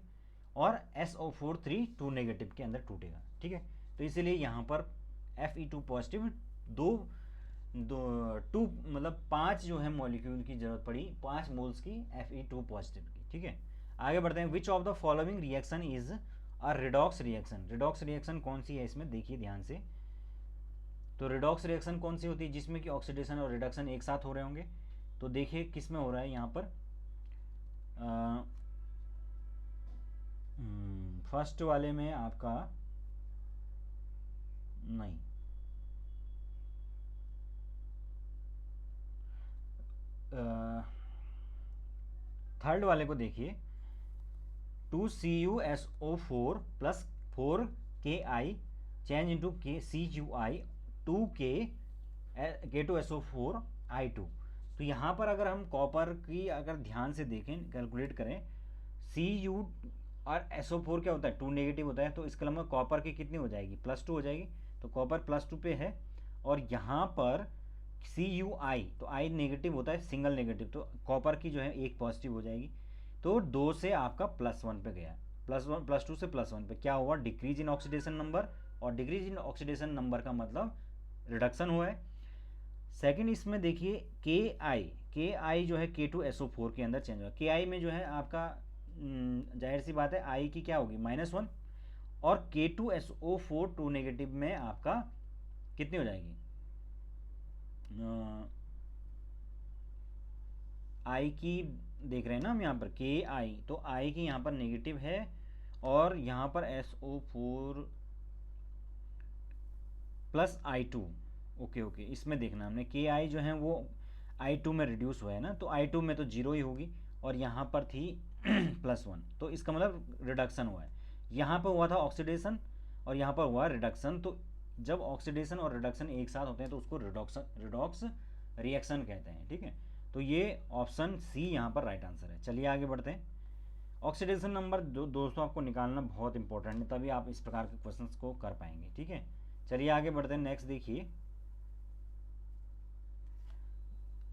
और SO4 3 2 नेगेटिव के अंदर टूटेगा, ठीक है। तो इसीलिए यहाँ पर Fe2 पॉजिटिव टू मतलब 5 जो है मॉलिक्यूल की जरूरत पड़ी, 5 मोल्स की Fe2 पॉजिटिव की, ठीक है। आगे बढ़ते हैं। विच of the following reaction is a redox reaction. Redox reaction कौन सी है इसमें, देखिए ध्यान से। तो रिडॉक्स रिएक्शन कौन सी होती है, जिसमें कि ऑक्सीडेशन और रिडक्शन एक साथ हो रहे होंगे। तो देखिए किस में हो रहा है यहाँ पर, फर्स्ट वाले में आपका नहीं, थर्ड वाले को देखिए, 2CuSO4 plus 4Ki change into CuI 2K2SO4 I2। तो यहाँ पर अगर हम कॉपर की अगर ध्यान से देखें, कैलकुलेट करें, Cu और SO4 क्या होता है, 2 नेगेटिव होता है, तो इसका मतलब कॉपर की कितनी हो जाएगी, +2 हो जाएगी। तो कॉपर +2 पे है, और यहाँ पर CuI, तो I नेगेटिव होता है, सिंगल नेगेटिव, तो कॉपर की जो है एक पॉजिटिव हो जाएगी। तो 2 से आपका +1 पे गया, +2 से +1 पे क्या हुआ, डिक्रीज इन ऑक्सीडेशन नंबर, और डिक्रीज इन ऑक्सीडेशन नंबर का मतलब रिडक्शन हुआ है। सेकंड इसमें देखिए Ki जो है K2SO4 के अंदर चेंज हुआ। Ki में जो है आपका जाहिर सी बात है I की क्या होगी, -1, और K2SO4 2 नेगेटिव में आपका कितनी हो जाएगी, I की देख रहे हैं ना हम यहाँ पर Ki, तो I की यहाँ पर नेगेटिव है, और यहाँ पर SO4 प्लस I2, ओके, इसमें देखना हमने Ki जो है वो I2 में रिड्यूस हुआ है ना, तो I2 में तो 0 ही होगी, और यहाँ पर थी +1, तो इसका मतलब रिडक्शन हुआ है। यहाँ पर हुआ था ऑक्सीडेशन और यहाँ पर हुआ रिडक्शन। तो जब ऑक्सीडेशन और रिडक्शन एक साथ होते हैं तो उसको रिडॉक्स रिएक्शन कहते हैं, ठीक है। तो ये ऑप्शन सी यहाँ पर राइट आंसर है। चलिए आगे बढ़ते हैं। ऑक्सीडेशन नंबर दोस्तों आपको निकालना बहुत इंपॉर्टेंट है, तभी आप इस प्रकार के क्वेश्चंस को कर पाएंगे, ठीक है। चलिए आगे बढ़ते हैं। नेक्स्ट देखिए,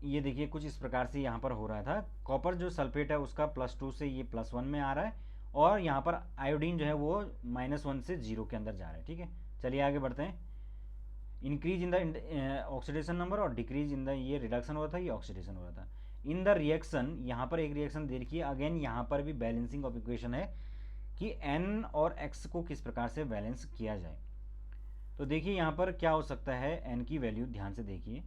ये देखिए कुछ इस प्रकार से यहाँ पर हो रहा था। कॉपर जो सल्फेट है उसका +2 से ये +1 में आ रहा है, और यहाँ पर आयोडीन जो है वो -1 से 0 के अंदर जा रहा है, ठीक है। चलिए आगे बढ़ते हैं। Increase in the oxidation number और डिक्रीज इन द, ये रिडक्शन हो रहा था, ये ऑक्सीडेशन हो रहा था। इन द रिएक्शन, यहाँ पर एक रिएक्शन देखिए, अगेन यहाँ पर भी बैलेंसिंग ऑफ इक्वेशन है कि n और x को किस प्रकार से बैलेंस किया जाए। तो देखिए यहाँ पर क्या हो सकता है, n की वैल्यू ध्यान से देखिए।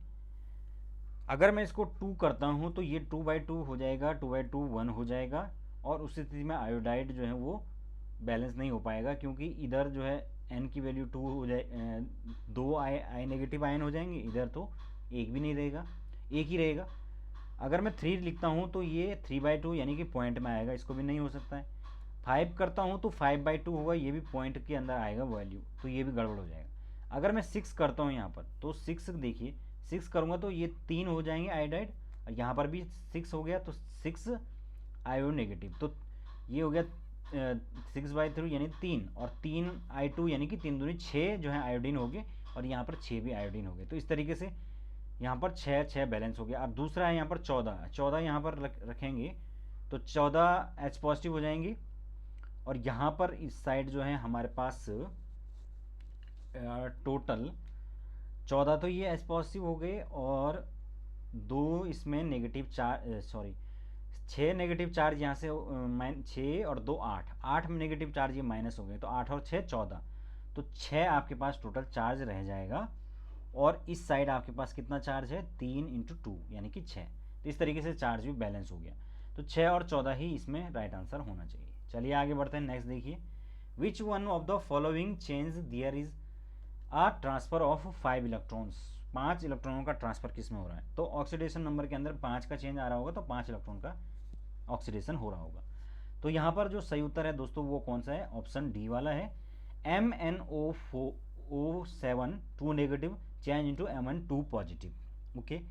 अगर मैं इसको 2 करता हूँ तो ये 2/2 हो जाएगा, 2/2 1 हो जाएगा, और उस स्थिति में आयोडाइड जो है वो बैलेंस नहीं हो पाएगा, क्योंकि इधर जो है n की वैल्यू 2 हो जाए, 2 आई नेगेटिव आयन हो जाएंगे, इधर तो एक भी नहीं रहेगा, एक ही रहेगा। अगर मैं 3 लिखता हूँ तो ये 3/2 यानी कि पॉइंट में आएगा, इसको भी नहीं हो सकता है। 5 करता हूँ तो 5/2 होगा, ये भी पॉइंट के अंदर आएगा वैल्यू, तो ये भी गड़बड़ हो जाएगा। अगर मैं 6 करता हूँ यहाँ पर, तो 6 देखिए, 6 करूँगा तो ये 3 हो जाएंगे आयोडाइड, यहाँ पर भी 6 हो गया, तो 6 आयो नेगेटिव, तो ये हो गया 6/3 यानी 3, और 3 I2 यानी कि 3 दूनी 6 जो है आयोडीन हो गए, और यहाँ पर 6 भी आयोडीन हो गए। तो इस तरीके से यहाँ पर 6 बैलेंस हो गया। और दूसरा है यहाँ पर 14 यहाँ पर रखेंगे तो 14 H पॉजिटिव हो जाएंगी, और यहाँ पर इस साइड जो है हमारे पास टोटल 14 तो ये एच पॉजिटिव हो गए और 2 इसमें negative charge, sorry 6 negative charge यहाँ से 6 और 2 8, 8 में नेगेटिव चार्ज ये माइनस हो गए, तो 8 और 6 14, तो 6 आपके पास टोटल चार्ज रह जाएगा। और इस साइड आपके पास कितना चार्ज है, 3 इंटू 2 यानी कि 6। तो इस तरीके से चार्ज भी बैलेंस हो गया। तो 6 और 14 ही इसमें राइट आंसर होना चाहिए। चलिए आगे बढ़ते हैं, नेक्स्ट देखिए। Which one of the following change there is a transfer of 5 electrons. 5 इलेक्ट्रॉनों का ट्रांसफर किस में हो रहा है, तो ऑक्सीडेशन नंबर के अंदर 5 का चेंज आ रहा होगा, तो 5 इलेक्ट्रॉन का ऑक्सीडेशन हो रहा होगा। तो यहाँ पर जो सही उत्तर है दोस्तों वो कौन सा है, ऑप्शन डी वाला है। MnO7 2 negative change into Mn2 positive. Okay,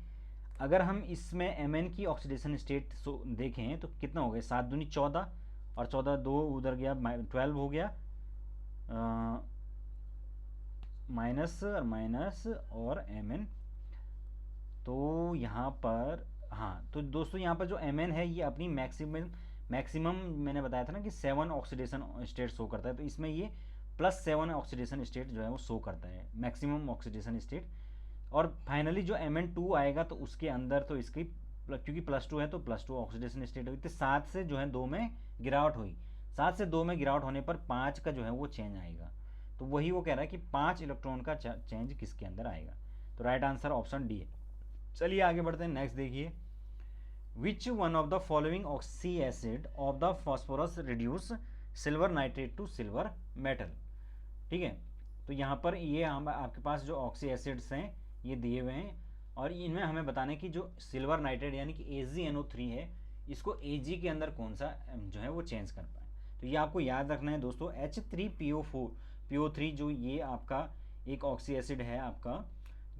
अगर हम इसमें Mn की ऑक्सीडेशन स्टेट देखें तो कितना हो गया, 7 दूनी 14 और 14 2 उधर गया 12 हो गया, माइनस और माइनस और Mn। तो यहाँ पर हाँ, तो दोस्तों यहाँ पर जो Mn है ये अपनी मैक्सिमम मैंने बताया था ना कि 7 ऑक्सीडेशन स्टेट शो करता है, तो इसमें ये +7 ऑक्सीडेशन स्टेट जो है वो शो करता है, मैक्सिमम ऑक्सीडेशन स्टेट। और फाइनली जो Mn2 आएगा तो उसके अंदर तो इसकी क्योंकि +2 है तो +2 ऑक्सीडेशन स्टेट हुई, तो 7 से जो है 2 में गिरावट हुई, 7 से 2 में गिरावट होने पर 5 का जो है वो चेंज आएगा। तो वही वो कह रहा है कि 5 इलेक्ट्रॉन का चेंज किसके अंदर आएगा, तो राइट आंसर ऑप्शन डी है। चलिए आगे बढ़ते हैं, नेक्स्ट देखिए। Which one of the following oxy acid of the phosphorus reduce silver nitrate to silver metal. ठीक है, तो यहाँ पर ये हम आपके पास जो ऑक्सी एसिड्स हैं ये दिए हुए हैं, और इनमें हमें बताने की जो सिल्वर नाइट्रेट यानी कि AgNO3 है, इसको Ag के अंदर कौन सा जो है वो चेंज कर पाए। तो ये आपको याद रखना है दोस्तों, H3PO3 जो ये आपका एक ऑक्सी एसिड है आपका,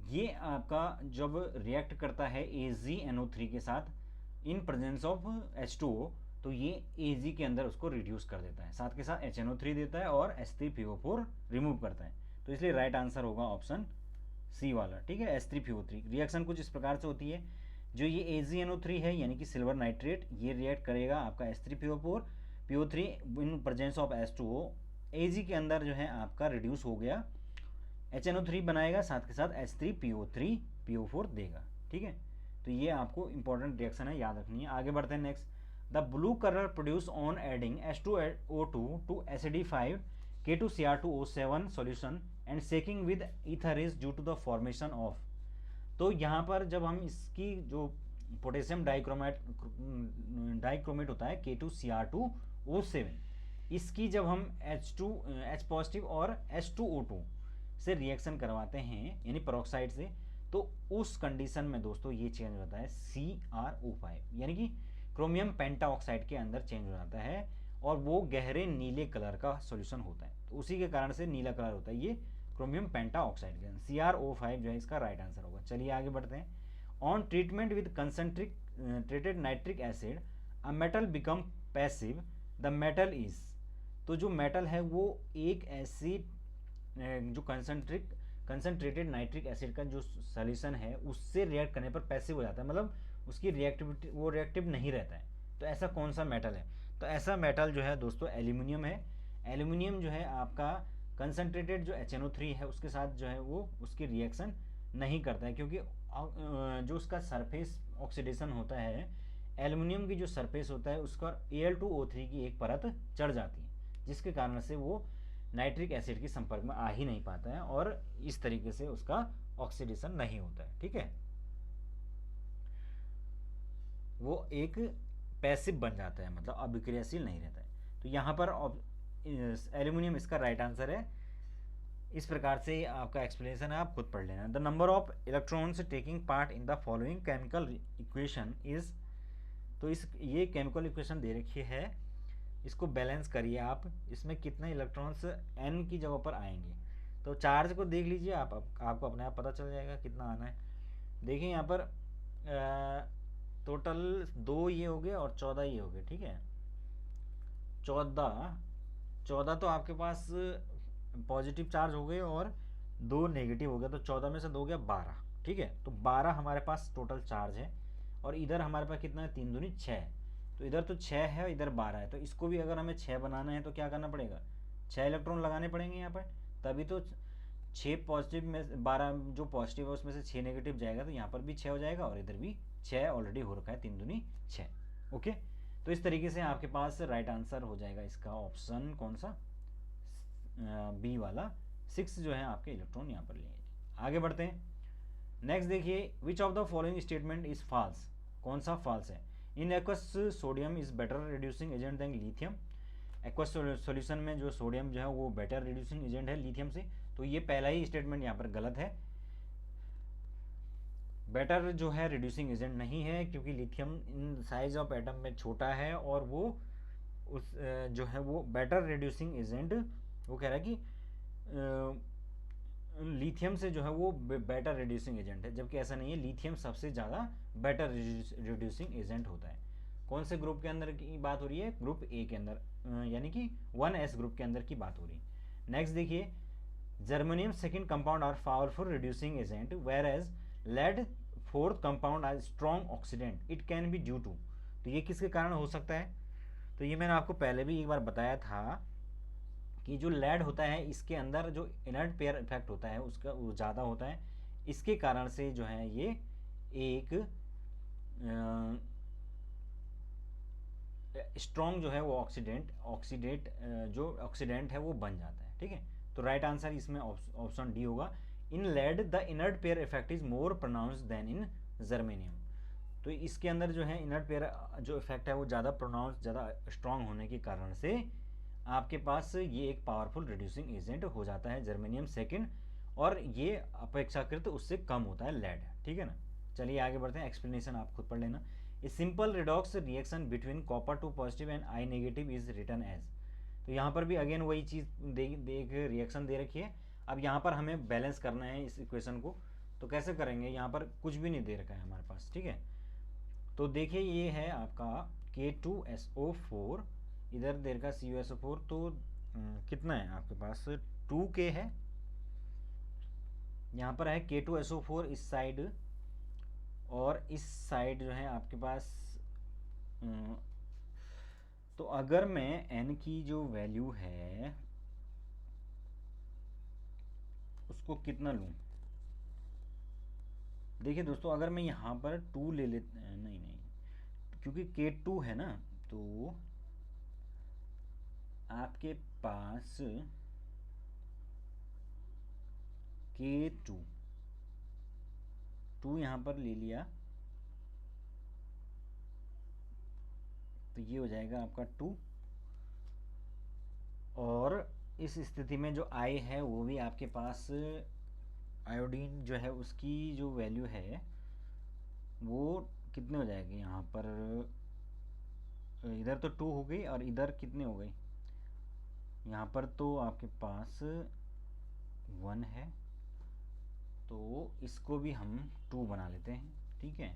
ये आपका जब रिएक्ट करता है AgNO3 के साथ इन प्रेजेंस ऑफ H2O, तो ये Ag के अंदर उसको रिड्यूस कर देता है, साथ के साथ HNO3 देता है और H3PO4 रिमूव करता है। तो इसलिए राइट आंसर होगा ऑप्शन सी वाला। ठीक है, H3PO3 रिएक्शन कुछ इस प्रकार से होती है, जो ये AgNO3 है यानी कि सिल्वर नाइट्रेट, ये रिएक्ट करेगा आपका H3PO4 in presence of H2O, Ag के अंदर जो है आपका रिड्यूस हो गया, HNO3 बनाएगा, साथ के साथ H3PO4 देगा। ठीक है, तो ये आपको इंपॉर्टेंट रिएक्शन है, याद रखनी है। आगे बढ़ते हैं, next. The blue colour produce on adding H2O2 to acidify K2Cr2O7 solution and shaking with ether is due to the formation of. तो यहाँ पर जब हम इसकी जो पोटेशियम डाइक्रोमेट होता है K2Cr2O7, इसकी जब हम H पॉजिटिव और H2O2 से रिएक्शन करवाते हैं यानी पेरोक्साइड से, तो उस कंडीशन में दोस्तों ये चेंज होता है CrO5 यानी कि क्रोमियम पेंटाऑक्साइड के अंदर चेंज हो जाता है, और वो गहरे नीले कलर का सॉल्यूशन होता है, तो उसी के कारण से नीला कलर होता है ये क्रोमियम पेंटाऑक्साइड के अंदर। CrO5 जो है इसका राइट आंसर होगा। चलिए आगे बढ़ते हैं। On treatment with concentrated nitric acid a metal become passive, the metal is. तो जो मेटल है वो एक ऐसी जो कंसंट्रेटेड नाइट्रिक एसिड का जो सॉल्यूशन है उससे रिएक्ट करने पर पैसिव हो जाता है, मतलब उसकी रिएक्टिविटी वो रिएक्टिव नहीं रहता है। तो ऐसा कौन सा मेटल है, तो ऐसा मेटल जो है दोस्तों एल्यूमिनियम है। एल्यूमिनियम जो है आपका कंसंट्रेटेड जो HNO3 है उसके साथ जो है वो उसकी रिएक्शन नहीं करता है, क्योंकि जो उसका सरफेस ऑक्सीडेशन होता है, एल्यूमिनियम की जो सरफेस होता है उसका Al2O3 की एक परत चढ़ जाती है, जिसके कारण से वो नाइट्रिक एसिड के संपर्क में आ ही नहीं पाता है, और इस तरीके से उसका ऑक्सीडेशन नहीं होता है। ठीक है, वो एक पैसिव बन जाता है, मतलब अभिक्रियाशील नहीं रहता है। तो यहाँ पर एल्यूमिनियम इसका राइट आंसर है। इस प्रकार से आपका एक्सप्लेनेशन है, आप खुद पढ़ लेना। The number of electrons taking part in the following chemical equation is. तो इस ये केमिकल इक्वेशन दे रखी है, इसको बैलेंस करिए आप, इसमें कितने इलेक्ट्रॉन्स n की जगह पर आएंगे। तो चार्ज को देख लीजिए आप, आपको अपने आप पता चल जाएगा कितना आना है। देखिए यहाँ पर टोटल 2 ये हो गए और 14 ये हो गए। ठीक है, 14 तो आपके पास पॉजिटिव चार्ज हो गए और 2 नेगेटिव हो गया, तो 14 में से 2 गया 12। ठीक है, तो 12 हमारे पास टोटल चार्ज है, और इधर हमारे पास कितना है, 3 दूनी 6, तो इधर तो 6 है इधर 12 है, तो इसको भी अगर हमें 6 बनाना है तो क्या करना पड़ेगा, 6 इलेक्ट्रॉन लगाने पड़ेंगे यहाँ पर, तभी तो 6 पॉजिटिव में 12 जो पॉजिटिव है उसमें से 6 नेगेटिव जाएगा, तो यहाँ पर भी 6 हो जाएगा और इधर भी 6 ऑलरेडी हो रखा है, 3 दूनी 6। ओके, तो इस तरीके से आपके पास राइट आंसर हो जाएगा इसका ऑप्शन कौन सा, बी वाला 6 जो है आपके इलेक्ट्रॉन यहाँ पर लिए। आगे बढ़ते हैं। नेक्स्ट देखिए, which of the following statement is false, कौन सा फॉल्स है। In aqueous sodium is better reducing agent than lithium, aqueous solution में जो सोडियम जो है वो बेटर रिड्यूसिंग एजेंट है लिथियम से, तो ये पहला ही स्टेटमेंट यहाँ पर गलत है। बेटर जो है रिड्यूसिंग एजेंट नहीं है, क्योंकि lithium in size of atom में छोटा है और वो उस जो है वो बेटर रिड्यूसिंग एजेंट वो कह रहा है कि लिथियम से जो है वो बेटर रिड्यूसिंग एजेंट है, जबकि ऐसा नहीं है, लिथियम सबसे ज़्यादा बेटर रिड्यूसिंग एजेंट होता है। कौन से ग्रुप के अंदर की बात हो रही है, ग्रुप ए के अंदर, यानी कि 1s ग्रुप के अंदर की बात हो रही है। नेक्स्ट देखिए, germanium second compound are powerful reducing agent whereas lead fourth compound are strong oxidant, it can be due to, तो ये किसके कारण हो सकता है, तो ये मैंने आपको पहले भी एक बार बताया था कि जो लेड होता है इसके अंदर जो इनर्ट पेयर इफेक्ट होता है उसका वो ज़्यादा होता है, इसके कारण से जो है ये एक स्ट्रॉन्ग जो है वो जो ऑक्सीडेंट है वो बन जाता है। ठीक है, तो राइट आंसर इसमें ऑप्शन डी होगा। In lead the inert pair effect is more pronounced than in germanium, तो इसके अंदर जो है इनर्ट पेयर जो इफेक्ट है वो ज़्यादा प्रोनाउंस, ज़्यादा स्ट्रॉन्ग होने के कारण से आपके पास ये एक पावरफुल रिड्यूसिंग एजेंट हो जाता है जर्मेनियम सेकेंड, और ये अपेक्षाकृत उससे कम होता है लेड। ठीक है ना, चलिए आगे बढ़ते हैं, एक्सप्लेनेशन आप खुद पढ़ लेना। A simple redox reaction between copper two positive and I negative is written as, तो यहाँ पर भी अगेन वही चीज़ देख रिएक्शन दे रखी है। अब यहाँ पर हमें बैलेंस करना है इस इक्वेशन को, तो कैसे करेंगे, यहाँ पर कुछ भी नहीं दे रखा है हमारे पास। ठीक है, तो देखिए ये है आपका K2SO4, इधर दे रखा CuSO4, तो कितना है आपके पास 2K है, यहाँ पर है K2SO4 इस साइड, और इस साइड जो है आपके पास तो अगर मैं n की जो वैल्यू है उसको कितना लूँ, देखिए दोस्तों, अगर मैं यहाँ पर 2 ले ले, नहीं क्योंकि K2 है ना, तो आपके पास K2 यहाँ पर ले लिया, तो ये हो जाएगा आपका 2, और इस स्थिति में जो I है वो भी आपके पास आयोडीन जो है उसकी जो वैल्यू है वो कितने हो जाएगी, यहाँ पर इधर तो 2 हो गई और इधर कितने हो गई, यहाँ पर तो आपके पास 1 है, तो इसको भी हम 2 बना लेते हैं। ठीक है,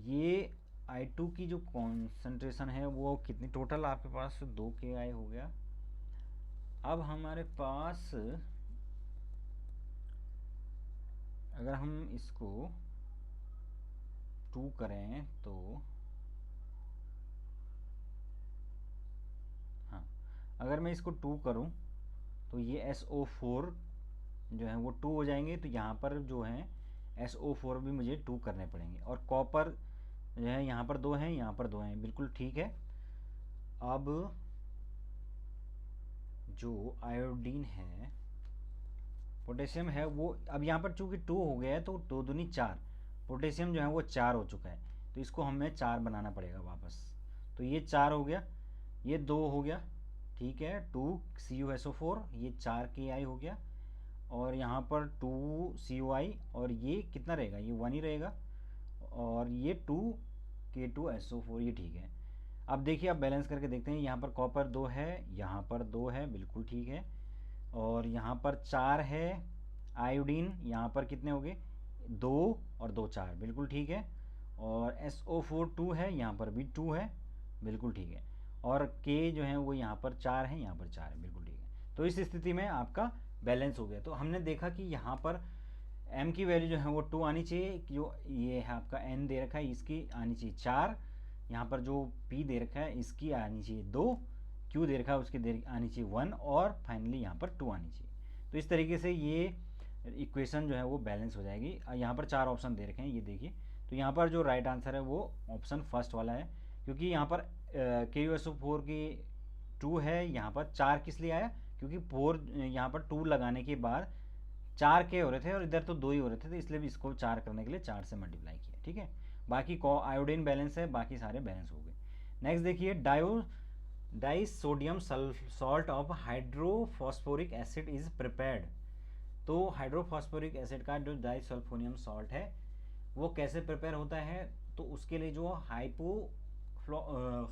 ये I2 की जो कॉन्सेंट्रेशन है वो कितनी, टोटल आपके पास 2KI हो गया। अब हमारे पास अगर हम इसको 2 करें तो हाँ, अगर मैं इसको 2 करूं तो ये SO4 जो है वो 2 हो जाएंगे, तो यहाँ पर जो है SO4 भी मुझे 2 करने पड़ेंगे, और कॉपर जो है यहाँ पर 2 हैं, यहाँ पर 2 हैं, बिल्कुल ठीक है। अब जो आयोडीन है, पोटेशियम है वो, अब यहाँ पर चूँकि 2 हो गया है तो 2 दूनी 4, पोटेशियम जो है वो 4 हो चुका है, तो इसको हमें 4 बनाना पड़ेगा वापस, तो ये 4 हो गया, ये 2 हो गया, ठीक है, 2 CuSO4, ये 4Ki हो गया, और यहाँ पर 2 CuI, और ये कितना रहेगा, ये 1 ही रहेगा, और ये 2 K2SO4, ये ठीक है। अब देखिए, आप बैलेंस करके देखते हैं, यहाँ पर कॉपर 2 है, यहाँ पर 2 है, बिल्कुल ठीक है, और यहाँ पर 4 है आयोडीन, यहाँ पर कितने हो गए, 2 और 2 4, बिल्कुल ठीक है, और SO4 2 है, यहाँ पर भी 2 है, बिल्कुल ठीक है, और K जो है वो यहाँ पर 4 है, यहाँ पर 4 है, बिल्कुल ठीक है। तो इस स्थिति में आपका बैलेंस हो गया। तो हमने देखा कि यहाँ पर M की वैल्यू जो है वो 2 आनी चाहिए, जो ये है आपका N दे रखा है इसकी आनी चाहिए 4, यहाँ पर जो P दे रखा है इसकी आनी चाहिए 2, क्यू दे रखा है उसकी देर आनी चाहिए 1 और फाइनली यहाँ पर 2 आनी चाहिए। तो इस तरीके से ये इक्वेशन जो है वो बैलेंस हो जाएगी। यहाँ पर 4 ऑप्शन दे रखे हैं, ये देखिए। तो यहाँ पर जो राइट आंसर है वो ऑप्शन फर्स्ट वाला है, क्योंकि यहाँ पर KuSO4 की 2 है, यहाँ पर 4 किस लिए आया, क्योंकि 4 यहाँ पर 2 लगाने के बाद 4 के हो रहे थे और इधर तो 2 ही हो रहे थे, तो इसलिए भी इसको 4 करने के लिए 4 से मल्टीप्लाई किया, ठीक है। बाकी आयोडीन बैलेंस है, बाकी सारे बैलेंस हो गए। नेक्स्ट देखिए, disodium salt of hydrophosphoric acid is prepared. तो हाइड्रोफॉस्फोरिक एसिड का जो डाइसल्फोनियम सॉल्ट है वो कैसे प्रिपेयर होता है, तो उसके लिए जो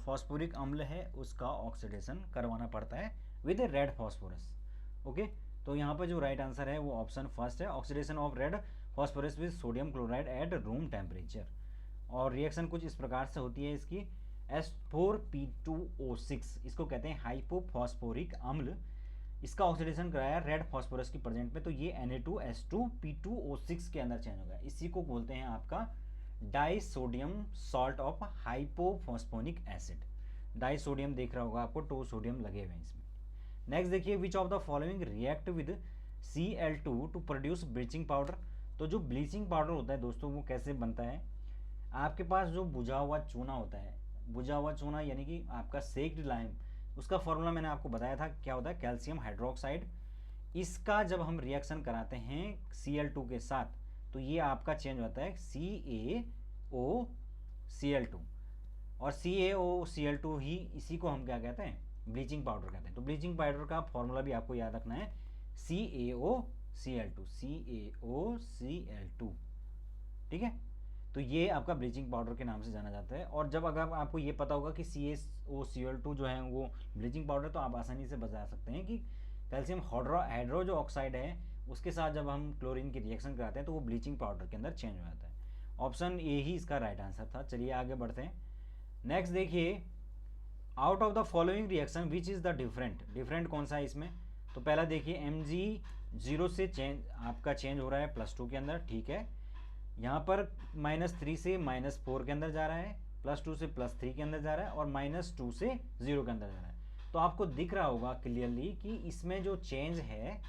फॉस्फोरिक अम्ल है उसका ऑक्सीडेशन करवाना पड़ता है विद रेड फॉस्फोरस। ओके, तो यहाँ पर जो राइट आंसर है वो ऑप्शन फर्स्ट है, oxidation of red phosphorus with sodium chloride at room temperature. और रिएक्शन कुछ इस प्रकार से होती है इसकी, H4P2O6, इसको कहते हैं हाइपोफॉस्फोरिक अम्ल, इसका ऑक्सीडेशन कराया रेड फॉस्फोरस की प्रेजेंट में, तो ये Na2H2P2O6 के अंदर चेंज होगा। इसी को बोलते हैं आपका disodium salt of hypophosphonic acid. Disodium देख रहा होगा आपको, 2 सोडियम लगे हुए हैं इसमें। नेक्स्ट देखिए, which of the following react with Cl2 to produce bleaching powder. तो जो ब्लीचिंग पाउडर होता है दोस्तों वो कैसे बनता है, आपके पास जो बुझा हुआ चूना होता है, बुझा हुआ चूना यानी कि आपका सेक्ड लाइम, उसका फॉर्मूला मैंने आपको बताया था क्या होता है, कैल्शियम हाइड्रोक्साइड। इसका जब हम रिएक्शन कराते हैं Cl2 के साथ तो ये आपका चेंज होता है CaOCl2, और CaOCl2 ही इसी को हम क्या कहते हैं, ब्लीचिंग पाउडर कहते हैं। तो ब्लीचिंग पाउडर का फॉर्मूला भी आपको याद रखना है, CaOCl2, ठीक है। तो ये आपका ब्लीचिंग पाउडर के नाम से जाना जाता है। और जब अगर आपको ये पता होगा कि CaOCl2 जो है वो ब्लीचिंग पाउडर, तो आप आसानी से बता सकते हैं कि कैल्शियम हाइड्रो जो ऑक्साइड है उसके साथ जब हम क्लोरीन की रिएक्शन कराते हैं तो वो ब्लीचिंग पाउडर के अंदर चेंज हो जाता है। ऑप्शन ए ही इसका राइट आंसर था। चलिए आगे बढ़ते हैं। नेक्स्ट देखिए, out of the following reaction which is the different कौन सा है इसमें। तो पहला देखिए, Mg0 से आपका चेंज हो रहा है +2 के अंदर, ठीक है। यहाँ पर -3 से -4 के अंदर जा रहा है, +2 से +3 के अंदर जा रहा है, और -2 से 0 के अंदर जा रहा है। तो आपको दिख रहा होगा क्लियरली कि इसमें जो चेंज है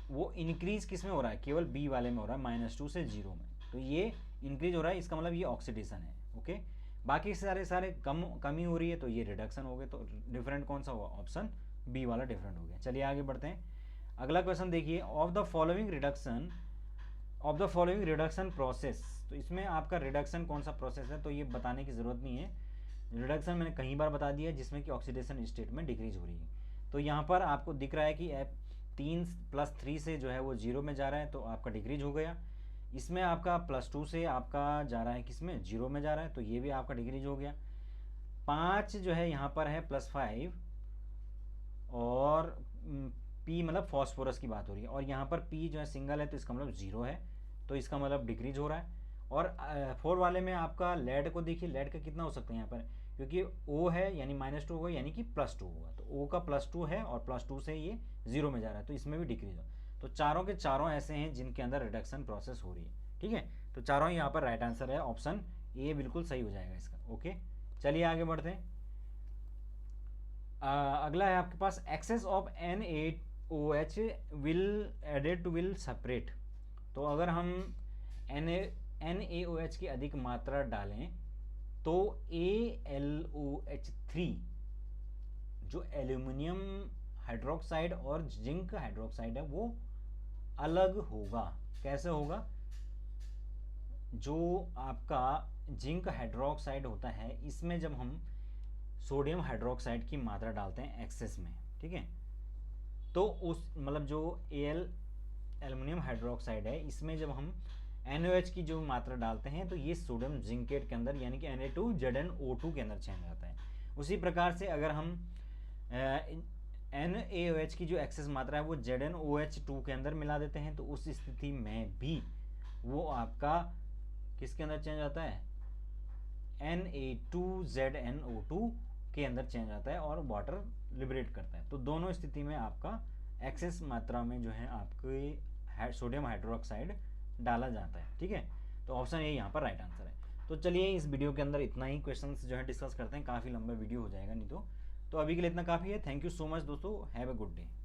वो इंक्रीज किस में हो रहा है, केवल बी वाले में हो रहा है, -2 से 0 में। तो ये इंक्रीज हो रहा है, इसका मतलब ये ऑक्सीडेशन है। ओके, बाकी सारे कमी हो रही है तो ये रिडक्शन हो गए। तो डिफरेंट कौन सा हुआ, ऑप्शन बी वाला डिफरेंट हो गया। चलिए आगे बढ़ते हैं। अगला क्वेश्चन देखिए, of the following reduction process. तो इसमें आपका रिडक्शन कौन सा प्रोसेस है, तो ये बताने की ज़रूरत नहीं है, रिडक्शन मैंने कई बार बता दिया, जिसमें कि ऑक्सीडेशन स्टेट में डिक्रीज हो रही है। तो यहाँ पर आपको दिख रहा है कि 3 + 3 से जो है वो 0 में जा रहा है, तो आपका डिक्रीज हो गया। इसमें आपका +2 से आपका जा रहा है किसमें, 0 में जा रहा है, तो ये भी आपका डिक्रीज हो गया। 5 जो है यहाँ पर है +5, और P मतलब फॉस्फोरस की बात हो रही है, और यहाँ पर P जो है सिंगल है तो इसका मतलब 0 है, तो इसका मतलब डिक्रीज हो रहा है। और 4 वाले में आपका लेड को देखिए, लेड का कितना हो सकता है यहाँ पर, क्योंकि O है यानी -2 होगा, यानी कि +2 होगा, तो O का +2 है और +2 से ये 0 में जा रहा है, तो इसमें भी डिक्रीज हो। तो चारों के चारों ऐसे हैं जिनके अंदर रिडक्शन प्रोसेस हो रही है, ठीक है। तो चारों यहाँ पर राइट आंसर है, ऑप्शन ए बिल्कुल सही हो जाएगा इसका। ओके, चलिए आगे बढ़ते हैं। अगला है आपके पास, excess of NaOH will separate. तो अगर हम NaOH की अधिक मात्रा डालें तो AlOH3 जो एल्यूमिनियम हाइड्रोक्साइड और जिंक हाइड्रोक्साइड है वो अलग होगा। कैसे होगा, जो आपका जिंक हाइड्रोक्साइड होता है इसमें जब हम सोडियम हाइड्रोक्साइड की मात्रा डालते हैं एक्सेस में, ठीक है, तो उस मतलब जो एल्युमिनियम हाइड्रोक्साइड है इसमें जब हम NaOH की जो मात्रा डालते हैं तो ये सोडियम जिंकेट के अंदर यानी कि Na2ZnO2 के अंदर चेंज आता है। उसी प्रकार से अगर हम NaOH की जो एक्सेस मात्रा है वो ZnOH2 के अंदर मिला देते हैं तो उस स्थिति में भी वो आपका किसके अंदर चेंज आता है, Na2ZnO2 के अंदर चेंज आता है और वाटर लिबरेट करता है। तो दोनों स्थिति में आपका एक्सेस मात्रा में जो है आपके सोडियम हाइड्रोक्साइड डाला जाता है, ठीक है। तो ऑप्शन ए यहाँ पर राइट आंसर है। तो चलिए इस वीडियो के अंदर इतना ही क्वेश्चंस जो है डिस्कस करते हैं, काफ़ी लंबा वीडियो हो जाएगा नहीं तो। तो अभी के लिए इतना काफ़ी है। थैंक यू सो मच दोस्तों, हैव अ गुड डे।